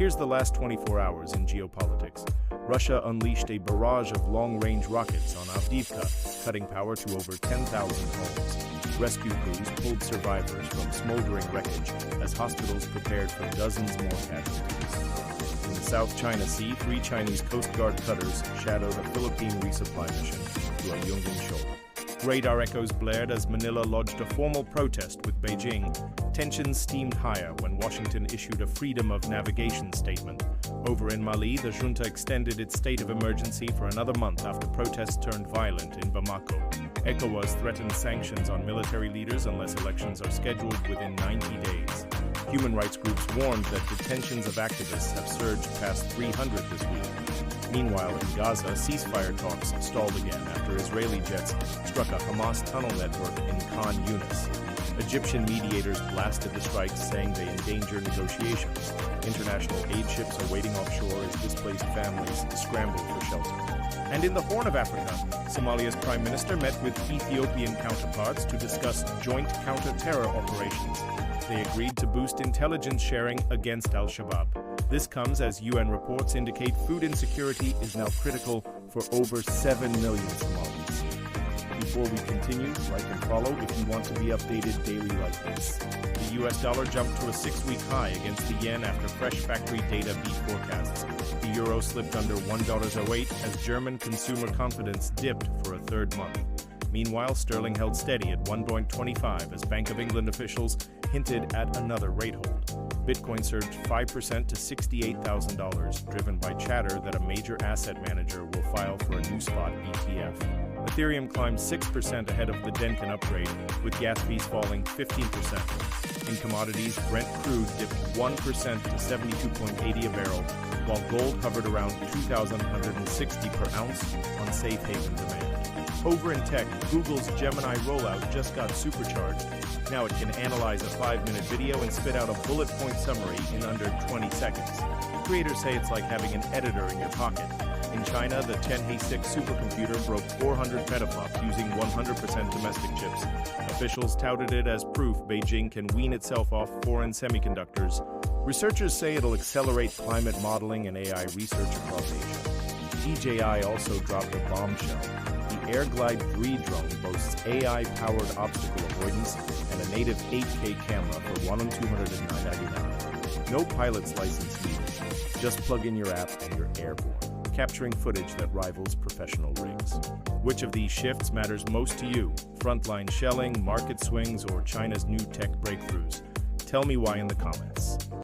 Here's the last 24 hours in geopolitics. Russia unleashed a barrage of long-range rockets on Avdiivka, cutting power to over 10,000 homes. Rescue crews pulled survivors from smoldering wreckage as hospitals prepared for dozens more casualties. In the South China Sea, 3 Chinese Coast Guard cutters shadowed a Philippine resupply mission to a Yungan shoal. Radar echoes blared as Manila lodged a formal protest with Beijing. Tensions steamed higher when Washington issued a freedom of navigation statement. Over in Mali, the junta extended its state of emergency for another month after protests turned violent in Bamako. ECOWAS threatened sanctions on military leaders unless elections are scheduled within 90 days. Human rights groups warned that detentions of activists have surged past 300 this week. Meanwhile, in Gaza, ceasefire talks stalled again after Israeli jets struck a Hamas tunnel network in Khan Yunis. Egyptian mediators blasted the strikes, saying they endanger negotiations. International aid ships are waiting offshore as displaced families scramble for shelter. And in the Horn of Africa, Somalia's prime minister met with Ethiopian counterparts to discuss joint counter-terror operations. They agreed to boost intelligence sharing against al-Shabaab. This comes as UN reports indicate food insecurity is now critical for over 7 million Somalis. Before we continue, like and follow if you want to be updated daily like this. The US dollar jumped to a 6-week high against the yen after fresh factory data beat forecasts. The euro slipped under $1.08 as German consumer confidence dipped for a third month. Meanwhile, sterling held steady at 1.25 as Bank of England officials hinted at another rate hold. Bitcoin surged 5% to $68,000, driven by chatter that a major asset manager will file for a new spot ETF. Ethereum climbed 6% ahead of the Denkin upgrade, with gas fees falling 15%. In commodities, Brent crude dipped 1% to 72.80 a barrel, while gold hovered around $2,160 per ounce on safe haven demand. Over in tech, Google's Gemini rollout just got supercharged. Now it can analyze a 5-minute video and spit out a bullet point summary in under 20 seconds. Creators say it's like having an editor in your pocket. In China, the Tianhe 6 supercomputer broke 400 petaflops using 100% domestic chips. Officials touted it as proof Beijing can wean itself off foreign semiconductors. Researchers say it'll accelerate climate modeling and AI research across Asia. DJI also dropped a bombshell. The AirGlide 3 drone boasts AI-powered obstacle avoidance and a native 8K camera for $1 on $209.99. No pilot's license needed. Just plug in your app and you're airborne, capturing footage that rivals professional rigs. Which of these shifts matters most to you? Frontline shelling, market swings, or China's new tech breakthroughs? Tell me why in the comments.